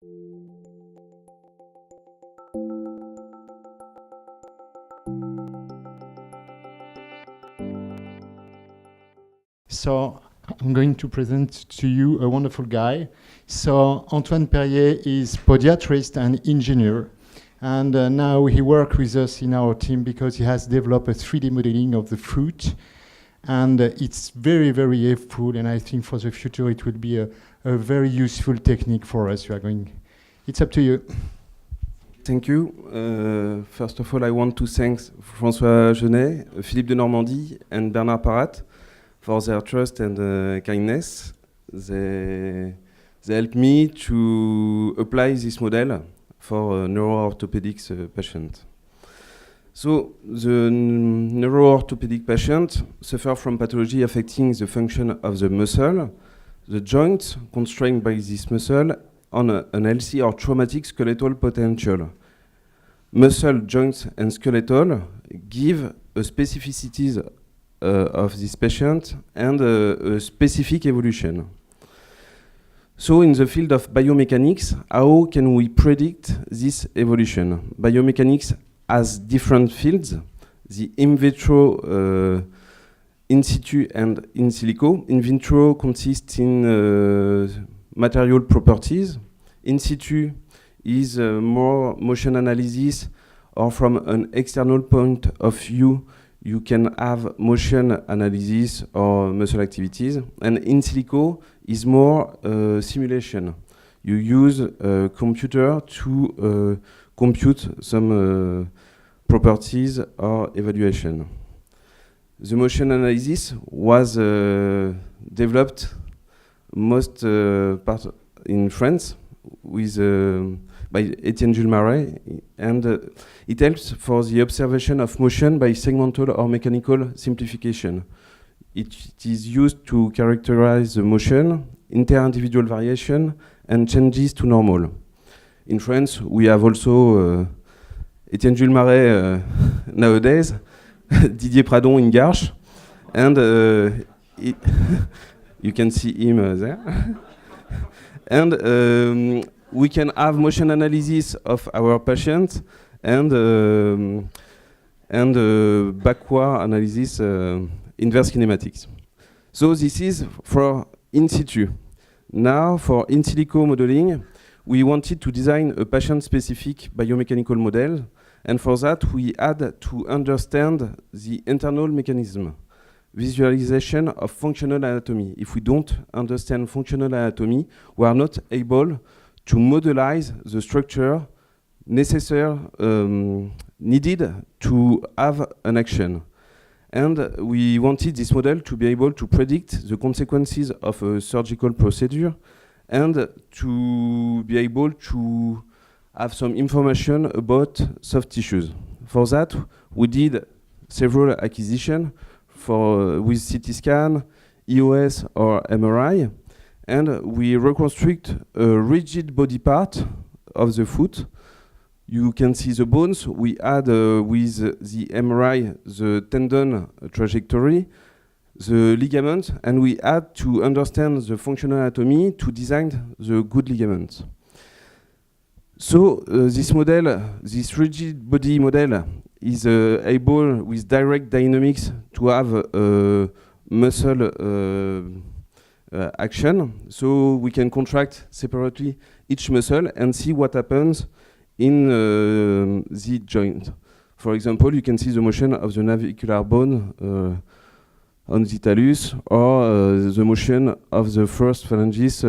So I'm going to present to you a wonderful guy. So Antoine Perrier is podiatrist and engineer. And now he works with us in our team because he has developed a 3D modeling of the fruit. And it's very, very helpful. And I think for the future, it will be a very useful technique for us. It's up to you. Thank you. First of all, I want to thank François Genet, Philippe de Normandie, and Bernard Parat for their trust and kindness. They helped me to apply this model for neuroorthopedic patients. So the neuroorthopedic patient suffer from pathology affecting the function of the muscle, the joint constrained by this muscle on an healthy or traumatic skeletal potential. Muscle, joints, and skeletal give a specificities of this patient and a specific evolution. So in the field of biomechanics, how can we predict this evolution? Biomechanics has different fields, the in vitro, in situ, and in silico. In vitro consists in material properties. In situ is more motion analysis, or from an external point of view, you can have motion analysis or muscle activities. And in silico is more simulation. You use a computer to compute some properties or evaluation. The motion analysis was developed most part in France with by Etienne Jules Marais, and it helps for the observation of motion by segmental or mechanical simplification. It is used to characterize the motion, inter-individual variation, and changes to normal. In France, we have also Etienne Jules Marais nowadays, Didier Pradon in Garches, and you can see him there. And we can have motion analysis of our patients and backward analysis, inverse kinematics. So this is for in situ. Now for in silico modeling, we wanted to design a patient-specific biomechanical model, and for that we had to understand the internal mechanism, visualization of functional anatomy. If we don't understand functional anatomy, we are not able to modelize the structure necessary, needed to have an action. And we wanted this model to be able to predict the consequences of a surgical procedure and to be able to have some information about soft tissues. For that, we did several acquisitions with CT scan, EOS or MRI, and we reconstruct a rigid body part of the foot. You can see the bones. We add with the MRI the tendon trajectory, the ligament, and we add to understand the functional anatomy to design the good ligaments. So this model, this rigid body model, is able with direct dynamics to have muscle action. So we can contract separately each muscle and see what happens in the joint. For example, you can see the motion of the navicular bone on the talus, or the motion of the first phalanges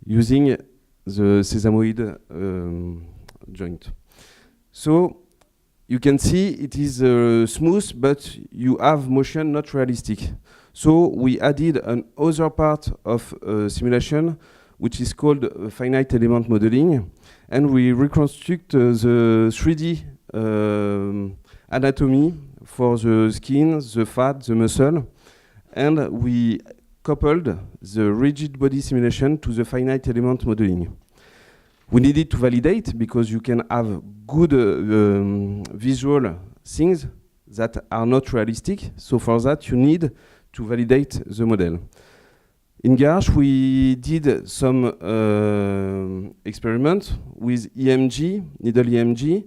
using the sesamoid joint. So you can see it is smooth, but you have motion not realistic. So we added an other part of simulation, which is called finite element modeling, and we reconstruct the 3D anatomy for the skin, the fat, the muscle, and we coupled the rigid body simulation to the finite element modeling. We needed to validate because you can have good visual things that are not realistic. So for that, you need to validate the model. In Garches, we did some experiment with EMG, needle EMG,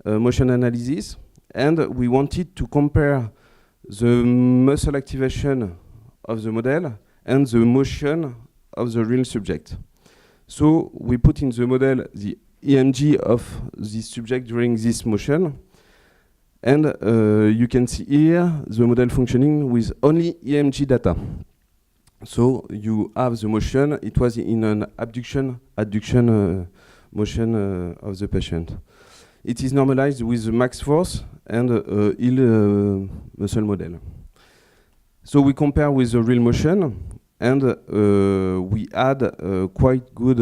motion analysis, and we wanted to compare the muscle activation of the model and the motion of the real subject. So we put in the model the EMG of the subject during this motion, and you can see here the model functioning with only EMG data. So you have the motion, it was in an abduction motion of the patient. It is normalized with the max force and heel muscle model. So we compare with the real motion, and we add quite good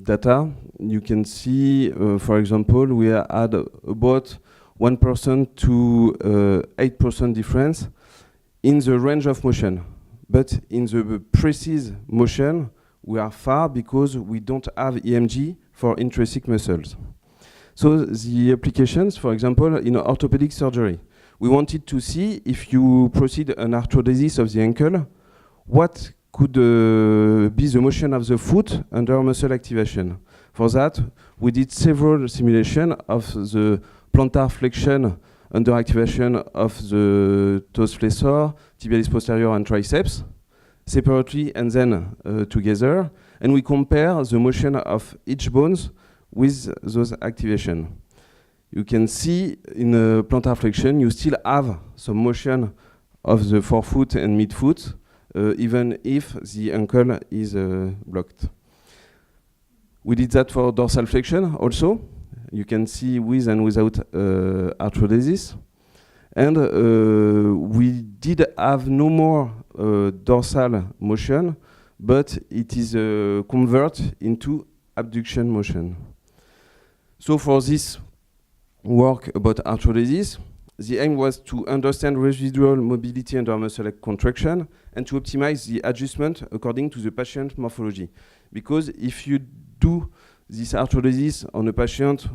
data. You can see, for example, we add about 1% to 8% difference in the range of motion. But in the precise motion, we are far because we don't have EMG for intrinsic muscles. So the applications, for example, in orthopedic surgery, we wanted to see if you proceed an arthrodesis of the ankle, what could be the motion of the foot under muscle activation. For that, we did several simulations of the plantar flexion under activation of the toes flexor, tibialis posterior and triceps, separately and then together, and we compare the motion of each bones with those activation. You can see in plantar flexion, you still have some motion of the forefoot and midfoot, even if the ankle is blocked. We did that for dorsal flexion also. You can see with and without arthrodesis. And we did have no more dorsal motion, but it is converted into abduction motion. So for this work about arthrodesis, the aim was to understand residual mobility under muscle contraction and to optimize the adjustment according to the patient morphology. Because if you do this arthrodesis on a patient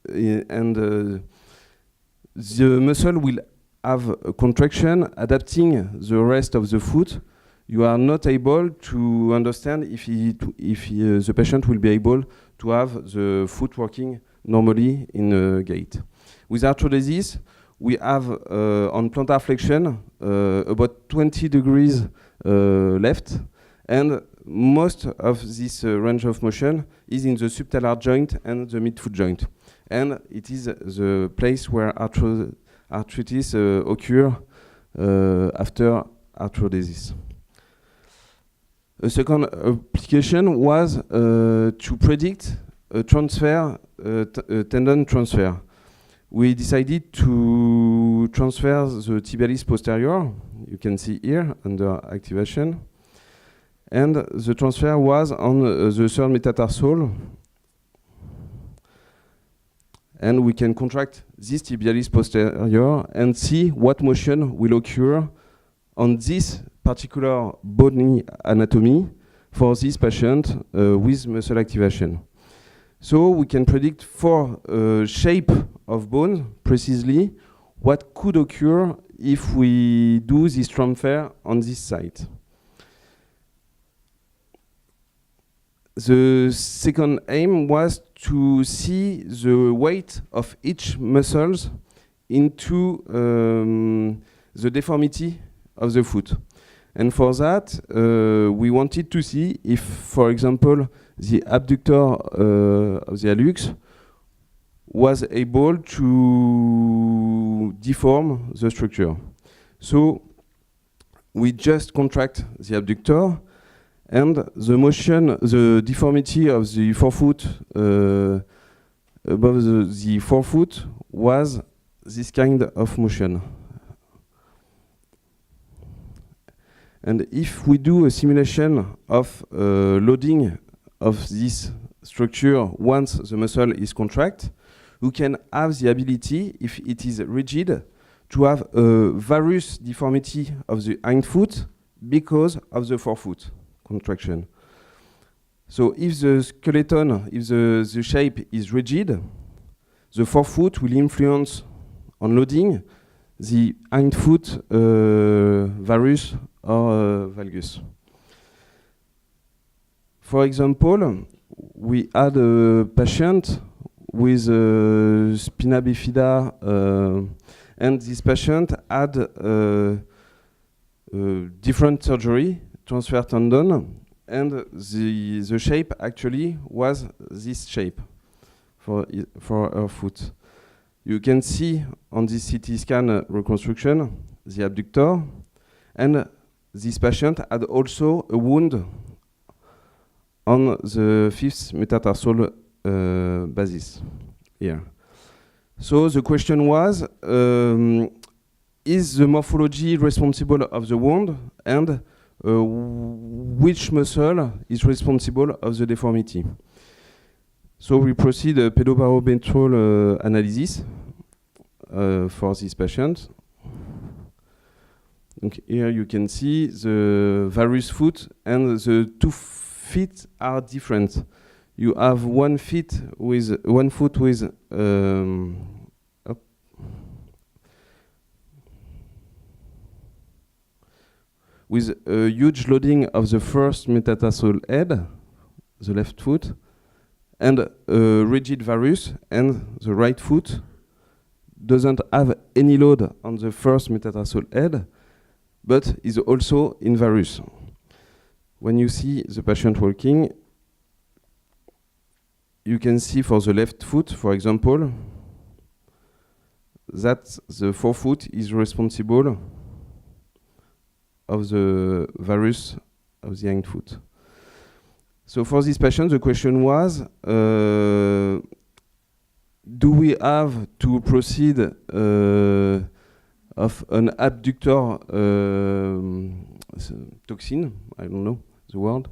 and the muscle will have a contraction adapting the rest of the foot, you are not able to understand if the patient will be able to have the foot working normally in a gait. With arthrodesis, we have on plantar flexion about 20 degrees left, and most of this range of motion is in the subtalar joint and the midfoot joint. And it is the place where arthritis occur after arthrodesis. A second application was to predict a transfer, tendon transfer. We decided to transfer the tibialis posterior, you can see here under activation, and the transfer was on the third metatarsal, and we can contract this tibialis posterior and see what motion will occur on this particular bony anatomy for this patient with muscle activation. So we can predict for shape of bone precisely what could occur if we do this transfer on this site. The second aim was to see the weight of each muscles into the deformity of the foot. And for that, we wanted to see if, for example, the abductor of the hallux was able to deform the structure. So we just contract the abductor, and the motion, the deformity of the forefoot above the forefoot was this kind of motion. And if we do a simulation of loading of this structure once the muscle is contract, we can have the ability, if it is rigid, to have a varus deformity of the hindfoot because of the forefoot contraction. So if the skeleton, if the shape is rigid, the forefoot will influence on loading the hindfoot varus or valgus. For example, we had a patient with spina bifida, and this patient had different surgery, transfer tendon, and the shape actually was this shape for her foot. You can see on this CT scan reconstruction the abductor, and this patient had also a wound on the fifth metatarsal basis here. So the question was, is the morphology responsible of the wound, and which muscle is responsible of the deformity? So we proceed a pedobarometral analysis for this patient. Donc here you can see the varus foot, and the two feet are different. You have one foot with a huge loading of the first metatarsal head, the left foot, and a rigid varus, and the right foot doesn't have any load on the first metatarsal head, but is also in varus. When you see the patient walking, you can see for the left foot, for example, that the forefoot is responsible of the varus of the hind foot. So for this patient, the question was, do we have to proceed of an abductor toxin? I don't know the word.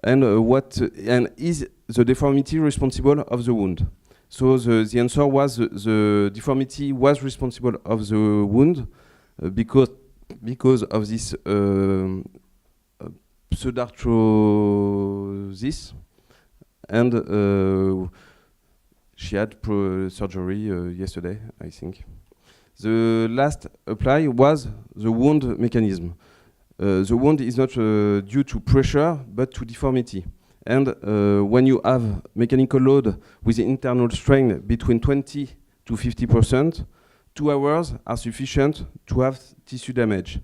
And and is the deformity responsible of the wound? So the answer was the deformity was responsible of the wound because of this pseudarthrosis, and she had surgery yesterday, I think. The last apply was the wound mechanism. The wound is not due to pressure, but to deformity. And when you have mechanical load with the internal strain between 20 to 50%, 2 hours are sufficient to have tissue damage.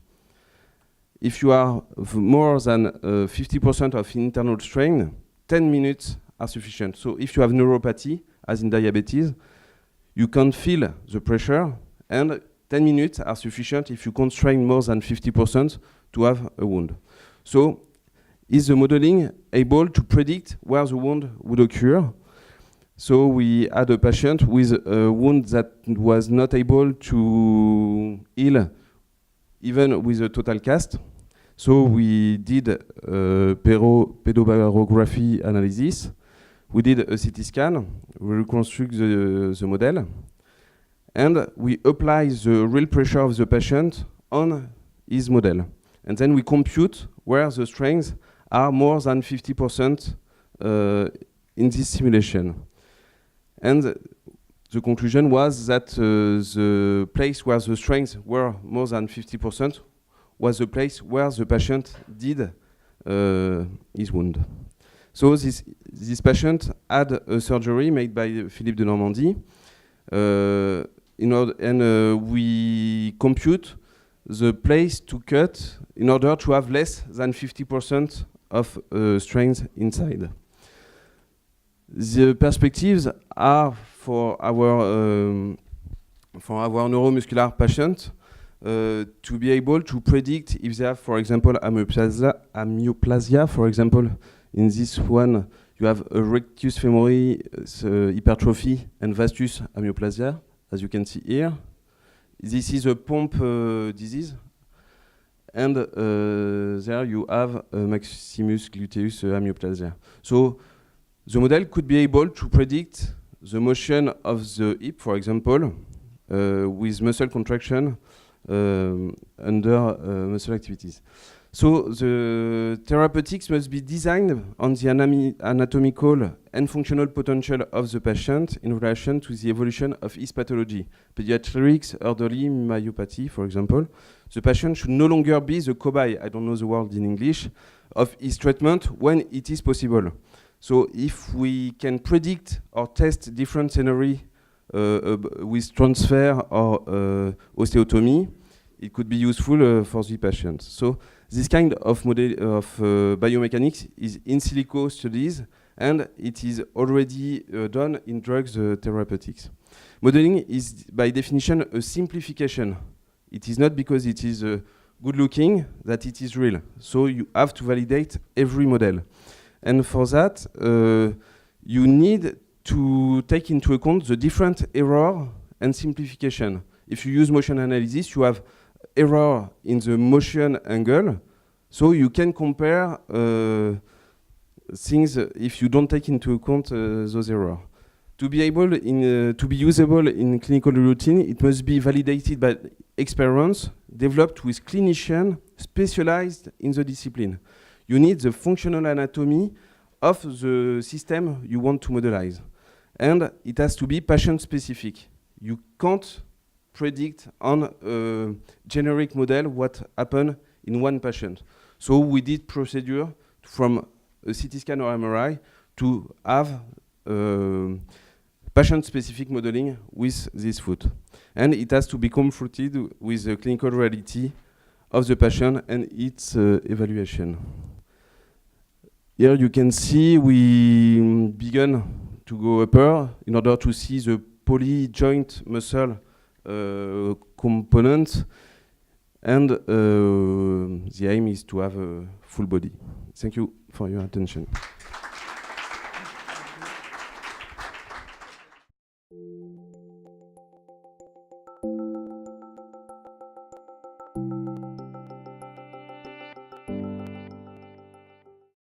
If you are more than 50% of internal strain, 10 minutes are sufficient. So if you have neuropathy, as in diabetes, you can feel the pressure, and 10 minutes are sufficient if you constrain more than 50% to have a wound. So is the modeling able to predict where the wound would occur? So we had a patient with a wound that was not able to heal even with a total cast. So we did pedobarography analysis. We did a CT scan. We reconstruct the model. And we apply the real pressure of the patient on his model. And then we compute where the strengths are more than 50% in this simulation. And the conclusion was that the place where the strengths were more than 50% was the place where the patient did his wound. So this patient had a surgery made by Philippe de Normandie, we compute the place to cut in order to have less than 50% of strength inside. The perspectives are for our neuromuscular patient to be able to predict if they have, for example, amyoplasia. For example, in this one, you have a rectus femori hypertrophy and vastus amyoplasia, as you can see here. This is a pump disease, and there you have maximus gluteus amyoplasia. So the model could be able to predict the motion of the hip, for example, with muscle contraction under muscle activities. So the therapeutics must be designed on the anatomical and functional potential of the patient in relation to the evolution of his pathology. Pediatrics, elderly, myopathy, for example. The patient should no longer be the cobaye, I don't know the word in English, of his treatment when it is possible. So if we can predict or test different scenery with transfer or osteotomy, it could be useful for the patient. So this kind of model of biomechanics is in silico studies, and it is already done in drugs therapeutics. Modeling is by definition a simplification. It is not because it is good looking that it is real. So you have to validate every model. And for that, you need to take into account the different error and simplification. If you use motion analysis, you have error in the motion angle, so you can compare things if you don't take into account those errors. To be able to be usable in clinical routine, it must be validated by experience, developed with clinicians specialized in the discipline. You need the functional anatomy of the system you want to modelize. And it has to be patient-specific. You can't predict on a generic model what happened in one patient. So we did procedure from a CT scan or MRI to have patient-specific modeling with this foot. And it has to be confronted with the clinical reality of the patient and its evaluation. Here you can see we began to go upper in order to see the poly-joint muscle component, and the aim is to have a full body. Thank you for your attention.